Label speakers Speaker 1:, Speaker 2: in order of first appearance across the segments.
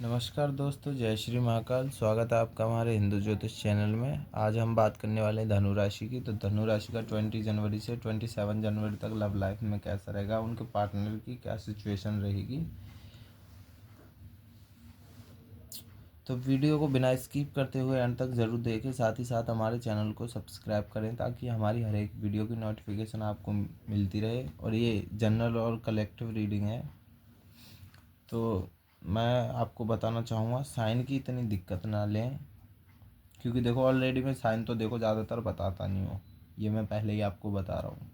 Speaker 1: नमस्कार दोस्तों, जय श्री महाकाल। स्वागत है आपका हमारे हिंदू ज्योतिष चैनल में। आज हम बात करने वाले हैं धनु राशि की। तो धनु राशि का 20 जनवरी से 27 जनवरी तक लव लाइफ में कैसा रहेगा, उनके पार्टनर की क्या सिचुएशन रहेगी। तो वीडियो को बिना स्किप करते हुए अंत तक ज़रूर देखें। साथ ही साथ हमारे चैनल को सब्सक्राइब करें ताकि हमारी हर एक वीडियो की नोटिफिकेशन आपको मिलती रहे। और ये जनरल और कलेक्टिव रीडिंग है, तो मैं आपको बताना चाहूँगा साइन की इतनी दिक्कत ना लें, क्योंकि देखो ऑलरेडी मैं साइन तो देखो ज़्यादातर बताता नहीं हूँ, ये मैं पहले ही आपको बता रहा हूँ।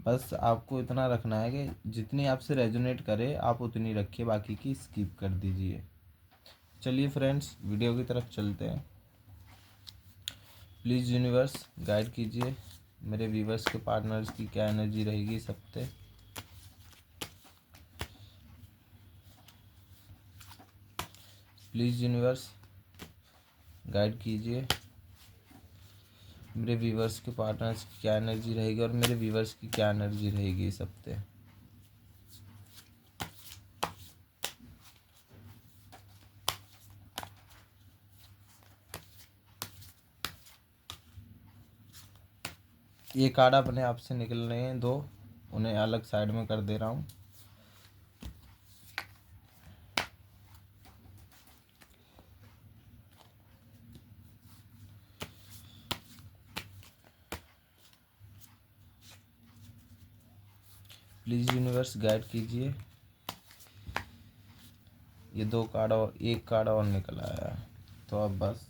Speaker 1: बस आपको इतना रखना है कि जितनी आपसे रेजोनेट करे आप उतनी रखिए, बाकी की स्किप कर दीजिए। चलिए फ्रेंड्स, वीडियो की तरफ चलते हैं। प्लीज़ यूनिवर्स गाइड कीजिए मेरे व्यूवर्स के पार्टनर्स की क्या एनर्जी रहेगी इस हफ्ते। प्लीज़ यूनिवर्स गाइड कीजिए मेरे व्यूवर्स के पार्टनर्स की क्या एनर्जी रहेगी और मेरे व्यूवर्स की क्या एनर्जी रहेगी इस हफ्ते। ये कार्ड अपने आप से निकल रहे हैं दो, उन्हें अलग साइड में कर दे रहा हूँ। प्लीज़ यूनिवर्स गाइड कीजिए। ये दो कार्ड और एक कार्ड और निकल आया, तो अब बस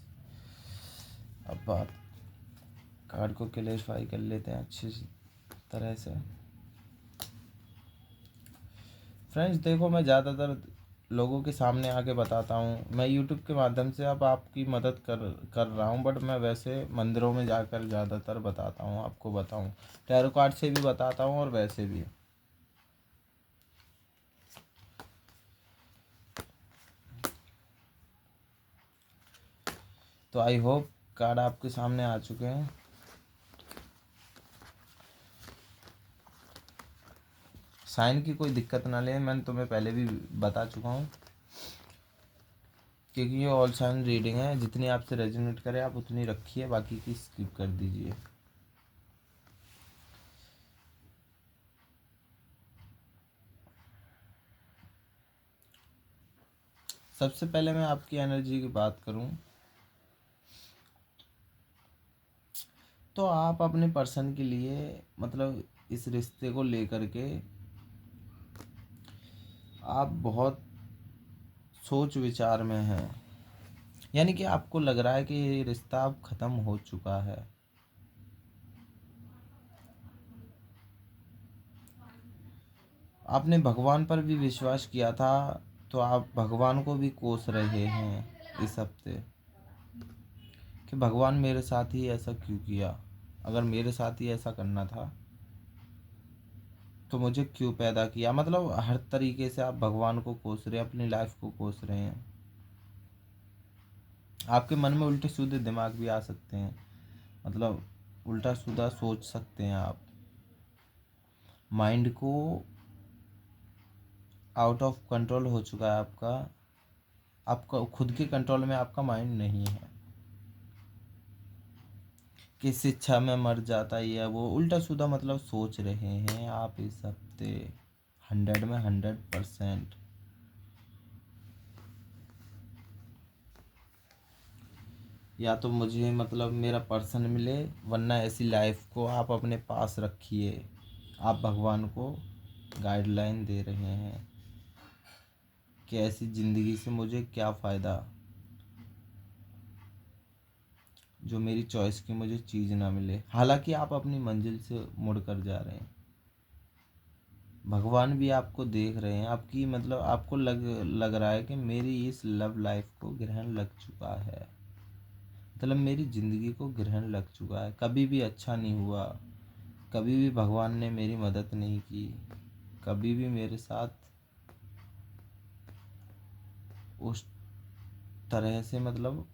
Speaker 1: अब बात कार्ड को क्लेरिफाई कर लेते हैं अच्छी तरह से। फ्रेंड्स देखो, मैं ज़्यादातर लोगों के सामने आके बताता हूँ, मैं यूट्यूब के माध्यम से अब आपकी मदद कर रहा हूँ, बट मैं वैसे मंदिरों में जाकर ज़्यादातर बताता हूँ, आपको बताऊँ। टैरो कार्ड से भी बताता हूँ और वैसे भी। तो आई होप कार्ड आपके सामने आ चुके हैं। साइन की कोई दिक्कत ना लें, मैंने तुम्हें पहले भी बता चुका हूँ, क्योंकि ये ऑल साइन रीडिंग है। जितनी आपसे रेजोनेट करे आप उतनी रखिए, बाकी की स्किप कर दीजिए। सबसे पहले मैं आपकी एनर्जी की बात करूं तो आप अपने पर्सन के लिए, मतलब इस रिश्ते को लेकर के आप बहुत सोच विचार में हैं। यानी कि आपको लग रहा है कि ये रिश्ता अब ख़त्म हो चुका है। आपने भगवान पर भी विश्वास किया था, तो आप भगवान को भी कोस रहे हैं इस हफ्ते कि भगवान मेरे साथ ही ऐसा क्यों किया। अगर मेरे साथ ही ऐसा करना था तो मुझे क्यों पैदा किया। मतलब हर तरीके से आप भगवान को कोस रहे हैं, अपनी लाइफ को कोस रहे हैं। आपके मन में उल्टे सीधे दिमाग भी आ सकते हैं, मतलब उल्टा सीधा सोच सकते हैं आप। माइंड को आउट ऑफ कंट्रोल हो चुका है आपका। आपका खुद के कंट्रोल में आपका माइंड नहीं है कि शिक्षा में मर जाता है, या वो उल्टा सीधा मतलब सोच रहे हैं आप इस हफ्ते। 100 में 100%। या तो मुझे मतलब मेरा पर्सन मिले, वरना ऐसी लाइफ को आप अपने पास रखिए। आप भगवान को गाइडलाइन दे रहे हैं कि ऐसी ज़िंदगी से मुझे क्या फ़ायदा जो मेरी चॉइस की मुझे चीज़ ना मिले। हालांकि आप अपनी मंजिल से मुड़ कर जा रहे हैं। भगवान भी आपको देख रहे हैं, आपकी मतलब आपको लग रहा है कि मेरी इस लव लाइफ को ग्रहण लग चुका है। मतलब मेरी ज़िंदगी को ग्रहण लग चुका है, कभी भी अच्छा नहीं हुआ, कभी भी भगवान ने मेरी मदद नहीं की, कभी भी मेरे साथ उस तरह से मतलब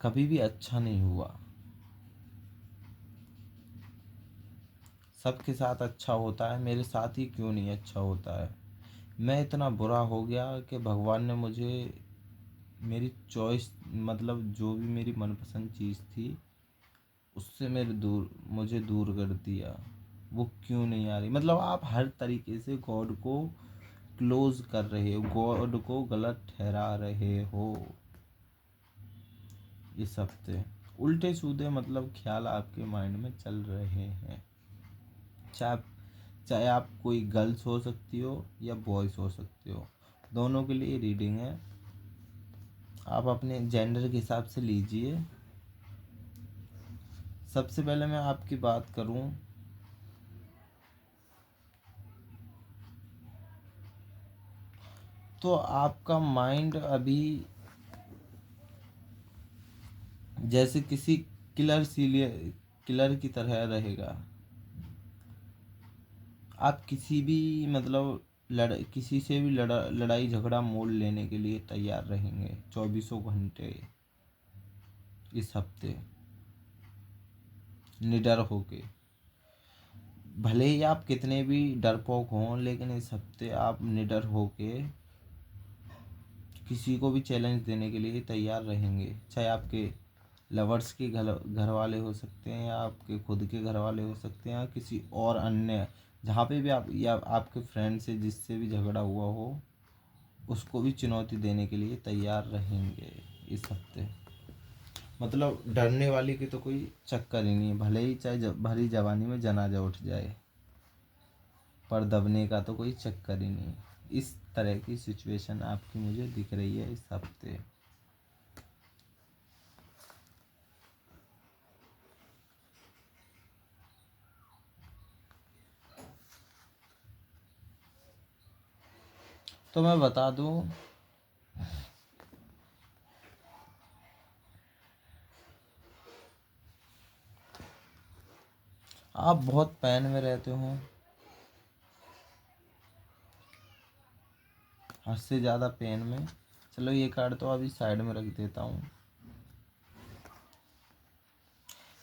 Speaker 1: कभी भी अच्छा नहीं हुआ। सबके साथ अच्छा होता है, मेरे साथ ही क्यों नहीं अच्छा होता है। मैं इतना बुरा हो गया कि भगवान ने मुझे मेरी चॉइस मतलब जो भी मेरी मनपसंद चीज़ थी उससे मुझे दूर कर दिया। वो क्यों नहीं आ रही, मतलब आप हर तरीके से गॉड को क्लोज कर रहे हो, गॉड को गलत ठहरा रहे हो। इस हफ्ते उल्टे सीधे मतलब ख्याल आपके माइंड में चल रहे हैं। चाहे चाहे आप कोई गर्ल्स हो सकती हो या बॉयज़ हो सकते हो, दोनों के लिए रीडिंग है। आप अपने जेंडर के हिसाब से लीजिए। सबसे पहले मैं आपकी बात करूं तो आपका माइंड अभी जैसे किसी किलर की तरह रहेगा। आप किसी भी मतलब किसी से भी लड़ाई झगड़ा मोल लेने के लिए तैयार रहेंगे 24 घंटे इस हफ्ते, निडर होके। भले ही आप कितने भी डरपोक हों, लेकिन इस हफ्ते आप निडर होके किसी को भी चैलेंज देने के लिए तैयार रहेंगे। चाहे आपके लवर्स के घर वाले हो सकते हैं, या आपके खुद के घर वाले हो सकते हैं, या किसी और अन्य जहाँ पे भी आप या आपके फ्रेंड से जिससे भी झगड़ा हुआ हो उसको भी चुनौती देने के लिए तैयार रहेंगे इस हफ्ते। मतलब डरने वाली की तो कोई चक्कर ही नहीं है, भले ही चाहे भरी जवानी में जनाजा उठ जाए, पर दबने का तो कोई चक्कर ही नहीं। इस तरह की सिचुएशन आपकी मुझे दिख रही है इस हफ्ते। तो मैं बता दूं, आप बहुत पेन में रहते हो, हद से ज़्यादा पेन में। चलो ये कार्ड तो अभी साइड में रख देता हूँ।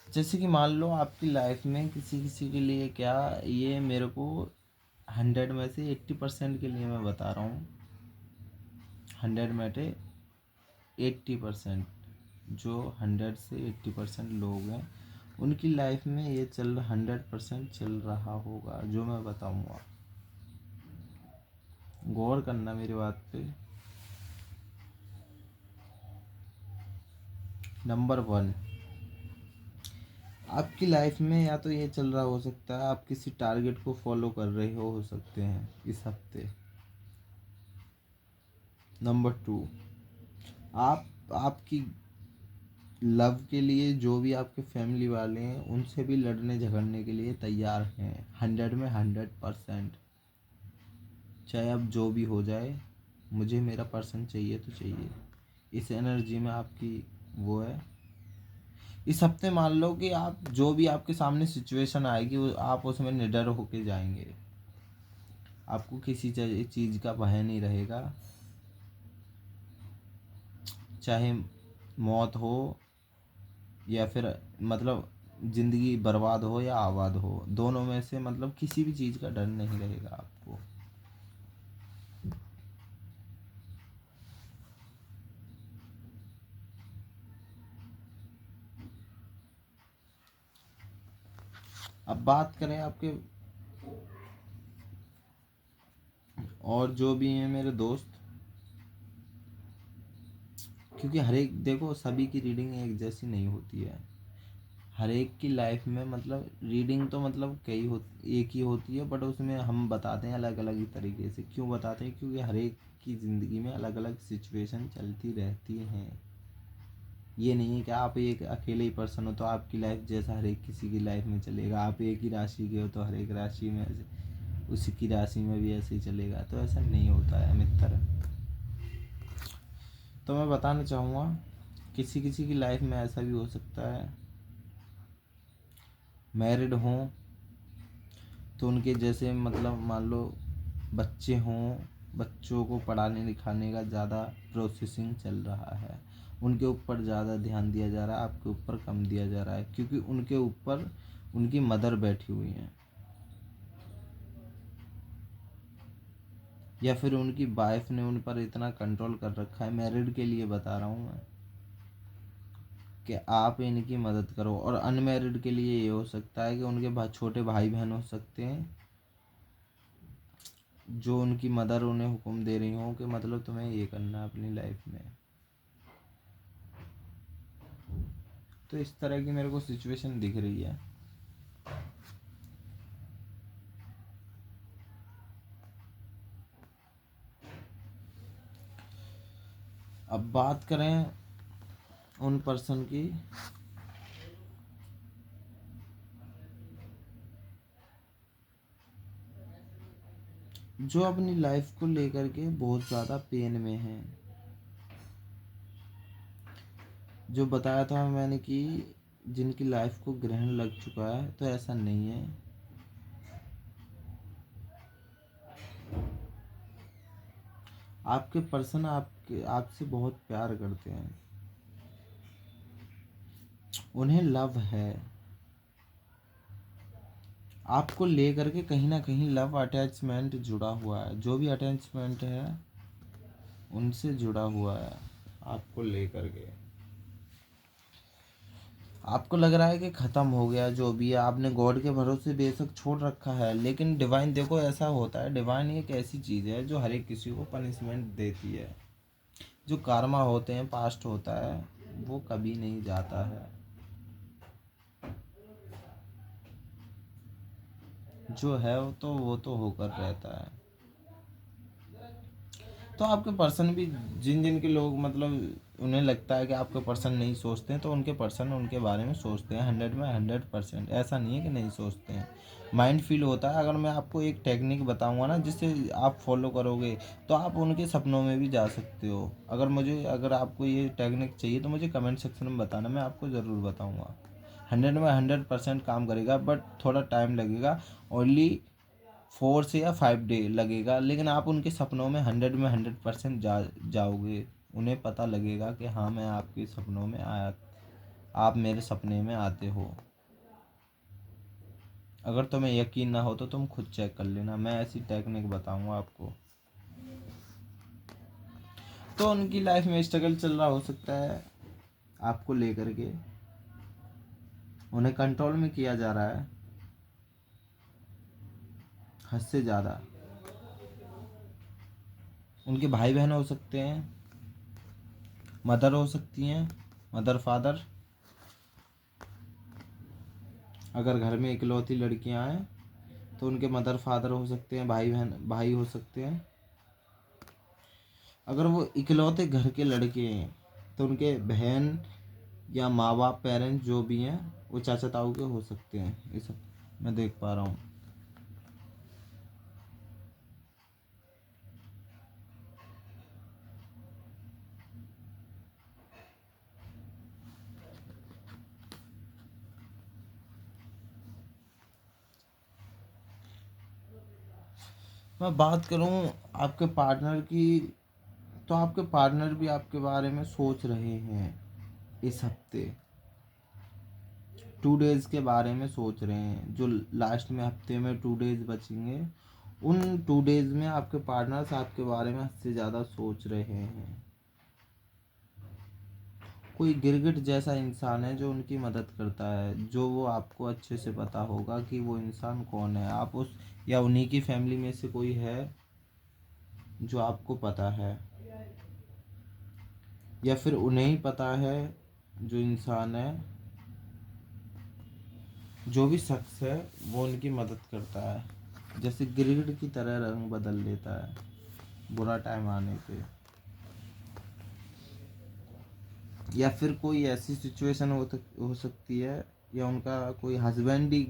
Speaker 1: जैसे कि मान लो आपकी लाइफ में किसी किसी के लिए क्या, ये मेरे को 100 में से 80% के लिए मैं बता रहा हूँ। 100 में से 80%, जो 100 से 80% लोग हैं उनकी लाइफ में ये 100% चल रहा होगा जो मैं बताऊँगा। गौर करना मेरी बात पे। नंबर 1, आपकी लाइफ में या तो ये चल रहा हो सकता है आप किसी टारगेट को फॉलो कर रहे हो सकते हैं इस हफ्ते। नंबर 2, आपकी लव के लिए जो भी आपके फैमिली वाले हैं उनसे भी लड़ने झगड़ने के लिए तैयार हैं 100 में 100%। चाहे अब जो भी हो जाए, मुझे मेरा पर्सन चाहिए तो चाहिए। इस एनर्जी में आपकी वो है। इस हफ्ते मान लो कि आप जो भी आपके सामने सिचुएशन आएगी वो आप उसमें निडर होके जाएंगे। आपको किसी चीज़ का भय नहीं रहेगा। चाहे मौत हो या फिर मतलब ज़िंदगी बर्बाद हो या आबाद हो, दोनों में से मतलब किसी भी चीज़ का डर नहीं रहेगा आपको। अब बात करें आपके और जो भी हैं मेरे दोस्त, क्योंकि हर एक देखो सभी की रीडिंग एक जैसी नहीं होती है। हर एक की लाइफ में मतलब रीडिंग तो मतलब एक ही होती है, बट उसमें हम बताते हैं अलग अलग ही तरीके से। क्यों बताते हैं? क्योंकि हर एक की ज़िंदगी में अलग अलग सिचुएशन चलती रहती हैं। ये नहीं है कि आप एक अकेले ही पर्सन हो तो आपकी लाइफ जैसा हर एक किसी की लाइफ में चलेगा। आप एक ही राशि के हो तो हर एक राशि में उसी की राशि में भी ऐसे ही चलेगा, तो ऐसा नहीं होता है मित्र। तो मैं बताना चाहूँगा, किसी किसी की लाइफ में ऐसा भी हो सकता है मैरिड हों तो उनके जैसे मतलब मान लो बच्चे हों, बच्चों को पढ़ाने लिखाने का ज़्यादा प्रोसेसिंग चल रहा है, उनके ऊपर ज़्यादा ध्यान दिया जा रहा है, आपके ऊपर कम दिया जा रहा है, क्योंकि उनके ऊपर उनकी मदर बैठी हुई हैं। या फिर उनकी वाइफ ने उन पर इतना कंट्रोल कर रखा है। मैरिड के लिए बता रहा हूँ मैं, कि आप इनकी मदद करो। और अनमैरिड के लिए ये हो सकता है कि उनके छोटे भाई बहन हो सकते हैं, जो उनकी मदर उन्हें हुक्म दे रही हो कि मतलब तुम्हें ये करना है अपनी लाइफ में। तो इस तरह की मेरे को सिचुएशन दिख रही है। अब बात करें उन पर्सन की, जो अपनी लाइफ को लेकर के बहुत ज़्यादा पेन में है। जो बताया था मैंने कि जिनकी लाइफ को ग्रहण लग चुका है, तो ऐसा नहीं है। आपके पर्सन आपसे बहुत प्यार करते हैं, उन्हें लव है आपको लेकर के। कहीं ना कहीं लव अटैचमेंट जुड़ा हुआ है, जो भी अटैचमेंट है उनसे जुड़ा हुआ है आपको लेकर के। आपको लग रहा है कि ख़त्म हो गया जो भी है, आपने गॉड के भरोसे बेशक छोड़ रखा है, लेकिन डिवाइन, देखो ऐसा होता है, डिवाइन एक ऐसी चीज़ है जो हर एक किसी को पनिशमेंट देती है। जो कार्मा होते हैं, पास्ट होता है, वो कभी नहीं जाता है। जो है वो तो होकर रहता है। तो आपके पर्सन भी, जिन जिन के लोग मतलब उन्हें लगता है कि आपके पर्सन नहीं सोचते हैं, तो उनके पर्सन उनके बारे में सोचते हैं 100 में 100%। ऐसा नहीं है कि नहीं सोचते हैं, माइंड फील होता है। अगर मैं आपको एक टेक्निक बताऊंगा ना, जिससे आप फॉलो करोगे, तो आप उनके सपनों में भी जा सकते हो। अगर आपको ये टेक्निक चाहिए तो मुझे कमेंट सेक्शन में बताना, मैं आपको ज़रूर बताऊँगा। 100 में 100% काम करेगा, बट थोड़ा टाइम लगेगा। ओनली 4 से या 5 डे लगेगा, लेकिन आप उनके सपनों में 100% जाओगे। उन्हें पता लगेगा कि हाँ, मैं आपके सपनों में आया, आप मेरे सपने में आते हो। अगर तुम्हें यकीन ना हो तो तुम खुद चेक कर लेना, मैं ऐसी टेक्निक बताऊंगा आपको। तो उनकी लाइफ में स्ट्रगल चल रहा हो सकता है आपको लेकर के, उन्हें कंट्रोल में किया जा रहा है हद से ज़्यादा। उनके भाई बहन हो सकते हैं, मदर हो सकती हैं, मदर फादर। अगर घर में इकलौती लड़कियां हैं तो उनके मदर फादर हो सकते हैं, भाई बहन भाई हो सकते हैं। अगर वो इकलौते घर के लड़के हैं तो उनके बहन या माँ बाप, पेरेंट्स जो भी हैं, वो चाचा ताऊ के हो सकते हैं। ये सब मैं देख पा रहा हूँ। मैं बात करूँ आपके पार्टनर की, तो आपके पार्टनर भी आपके बारे में सोच रहे हैं। इस हफ्ते 2 डेज के बारे में सोच रहे हैं, जो लास्ट में हफ्ते में 2 डेज बचेंगे, उन 2 डेज में आपके पार्टनर्स आपके बारे में हद से ज़्यादा सोच रहे हैं। कोई गिरगिट जैसा इंसान है जो उनकी मदद करता है, जो वो आपको अच्छे से पता होगा कि वो इंसान कौन है। आप उस या उन्हीं की फैमिली में से कोई है जो आपको पता है, या फिर उन्हें ही पता है। जो इंसान है, जो भी शख्स है, वो उनकी मदद करता है, जैसे गिरगिट की तरह रंग बदल लेता है बुरा टाइम आने पे। या फिर कोई ऐसी सिचुएशन हो सकती है, या उनका कोई हस्बैंड ही,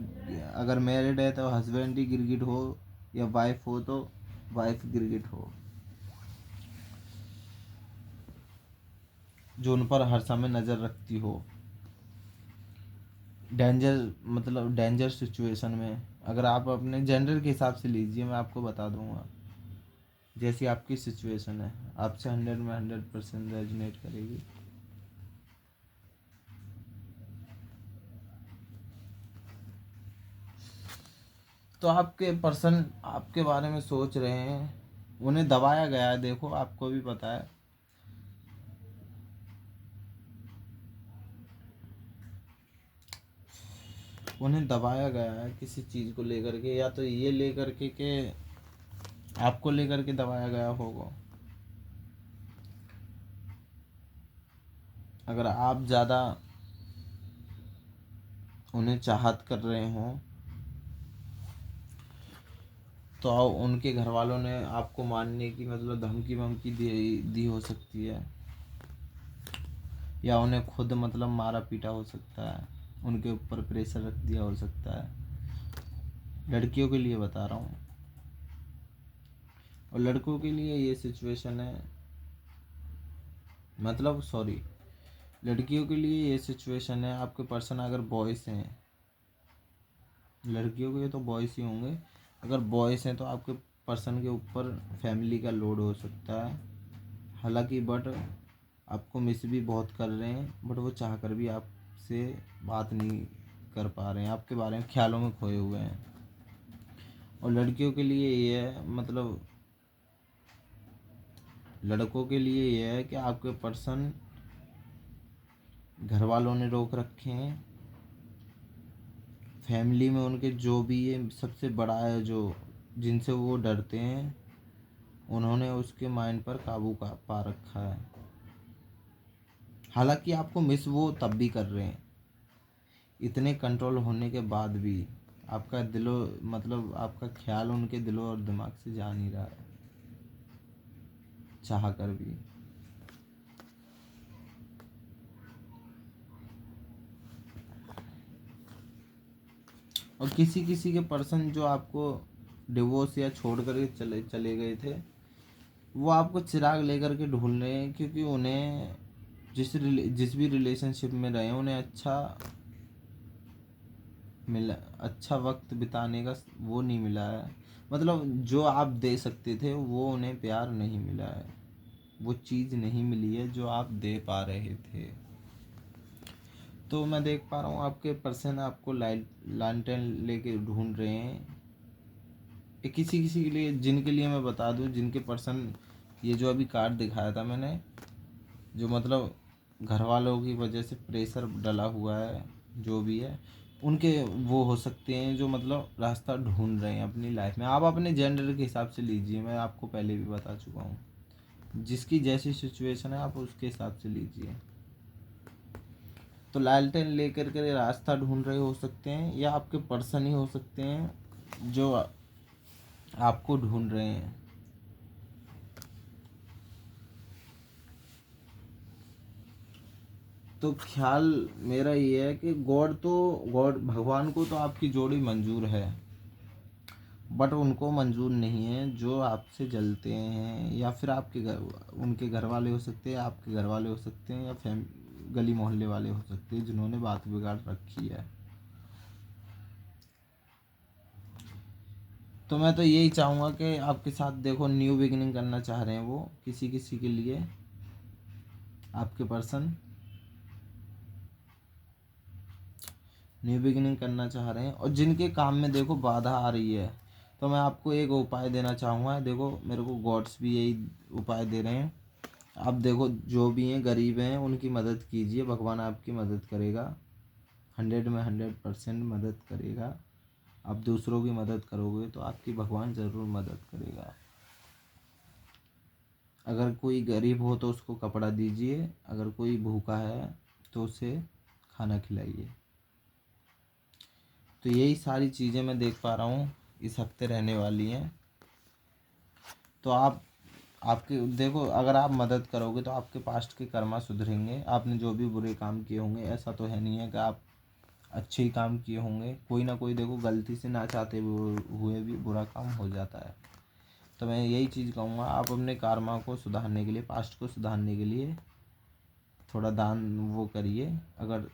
Speaker 1: अगर मैरिड है तो हस्बैंड ही गिरगिट हो, या वाइफ हो तो वाइफ गिरगिट हो, जो उन पर हर समय नज़र रखती हो। डेंजर, मतलब डेंजर सिचुएशन में, अगर आप अपने जेंडर के हिसाब से लीजिए, मैं आपको बता दूंगा जैसी आपकी सिचुएशन है, आपसे 100 में 100% रेजोनेट करेगी। तो आपके पर्सन आपके बारे में सोच रहे हैं, उन्हें दबाया गया है, देखो आपको भी पता है। उन्हें दबाया गया है किसी चीज़ को लेकर के, या तो ये लेकर के आपको लेकर के दबाया गया होगा। अगर आप ज़्यादा उन्हें चाहत कर रहे हो तो उनके घर वालों ने आपको मारने की मतलब धमकी वमकी दी हो सकती है, या उन्हें खुद मतलब मारा पीटा हो सकता है, उनके ऊपर प्रेशर रख दिया हो सकता है। लड़कियों के लिए बता रहा हूँ, और लड़कों के लिए ये सिचुएशन है, मतलब सॉरी, लड़कियों के लिए ये सिचुएशन है। आपके पर्सन अगर बॉयज़ हैं, लड़कियों के तो बॉयज़ ही होंगे, अगर बॉयज़ हैं तो आपके पर्सन के ऊपर फैमिली का लोड हो सकता है। हालांकि बट आपको मिस भी बहुत कर रहे हैं, बट वो चाह कर भी आपसे बात नहीं कर पा रहे हैं, आपके बारे में ख्यालों में खोए हुए हैं। और लड़कियों के लिए ये है, मतलब लड़कों के लिए ये है कि आपके पर्सन घर वालों ने रोक रखे हैं, फैमिली में उनके जो भी ये सबसे बड़ा है जो जिनसे वो डरते हैं, उन्होंने उसके माइंड पर काबू का पा रखा है। हालांकि आपको मिस वो तब भी कर रहे हैं, इतने कंट्रोल होने के बाद भी आपका दिलो मतलब आपका ख्याल उनके दिलो और दिमाग से जा नहीं रहा है, चाह कर भी। और किसी किसी के पर्सन जो आपको डिवोर्स या छोड़ कर चले चले गए थे, वो आपको चिराग लेकर के ढूंढ रहे हैं, क्योंकि उन्हें जिस भी रिलेशनशिप में रहे उन्हें अच्छा वक्त बिताने का वो नहीं मिला है, मतलब जो आप दे सकते थे वो उन्हें प्यार नहीं मिला है, वो चीज़ नहीं मिली है जो आप दे पा रहे थे। तो मैं देख पा रहा हूँ आपके पर्सन आपको लालटेन लेके ढूंढ रहे हैं। ये किसी किसी के लिए, जिनके लिए मैं बता दूं, जिनके पर्सन ये जो अभी कार्ड दिखाया था मैंने, जो मतलब घर वालों की वजह से प्रेशर डला हुआ है, जो भी है उनके, वो हो सकते हैं जो मतलब रास्ता ढूंढ रहे हैं अपनी लाइफ में। आप अपने जेंडर के हिसाब से लीजिए, मैं आपको पहले भी बता चुका हूँ, जिसकी जैसी सिचुएशन है आप उसके हिसाब से लीजिए। तो लालटेन लेकर के रास्ता ढूंढ रहे हो सकते हैं, या आपके पर्सन ही हो सकते हैं जो आपको ढूंढ रहे हैं। तो ख्याल मेरा ये है कि गॉड भगवान को तो आपकी जोड़ी मंजूर है, बट उनको मंजूर नहीं है जो आपसे जलते हैं, या फिर आपके घर उनके घर वाले हो सकते हैं, आपके घर वाले हो सकते हैं, या गली मोहल्ले वाले हो सकते हैं जिन्होंने बात बिगाड़ रखी है। तो मैं तो यही चाहूँगा कि आपके साथ देखो न्यू बिगिनिंग करना चाह रहे हैं वो, किसी किसी के लिए आपके पर्सन न्यू बिगिनिंग करना चाह रहे हैं, और जिनके काम में देखो बाधा आ रही है, तो मैं आपको एक उपाय देना चाहूँगा। देखो मेरे को गॉड्स भी यही उपाय दे रहे हैं। आप देखो जो भी हैं गरीब हैं उनकी मदद कीजिए, भगवान आपकी मदद करेगा, 100% मदद करेगा। आप दूसरों की मदद करोगे तो आपकी भगवान ज़रूर मदद करेगा। अगर कोई गरीब हो तो उसको कपड़ा दीजिए, अगर कोई भूखा है तो उसे खाना खिलाइए। तो यही सारी चीज़ें मैं देख पा रहा हूँ इस हफ्ते रहने वाली हैं। तो आपके देखो, अगर आप मदद करोगे तो आपके पास्ट के कर्मा सुधरेंगे। आपने जो भी बुरे काम किए होंगे, ऐसा तो है नहीं है कि आप अच्छे ही काम किए होंगे, कोई ना कोई देखो गलती से ना चाहते हुए भी बुरा काम हो जाता है। तो मैं यही चीज़ कहूँगा, आप अपने कर्मा को सुधारने के लिए, पास्ट को सुधारने के लिए थोड़ा दान वो करिए। अगर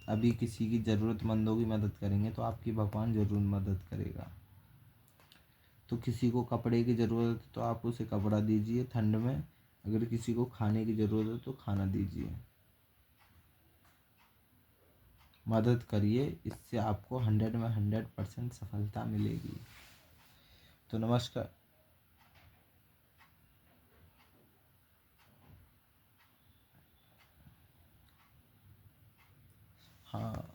Speaker 1: अभी किसी की ज़रूरतमंदों की मदद करेंगे तो आपकी भगवान ज़रूर मदद करेगा। तो किसी को कपड़े की ज़रूरत है तो आप उसे कपड़ा दीजिए ठंड में, अगर किसी को खाने की ज़रूरत है तो खाना दीजिए, मदद करिए, इससे आपको 100% सफलता मिलेगी। तो नमस्कार। हाँ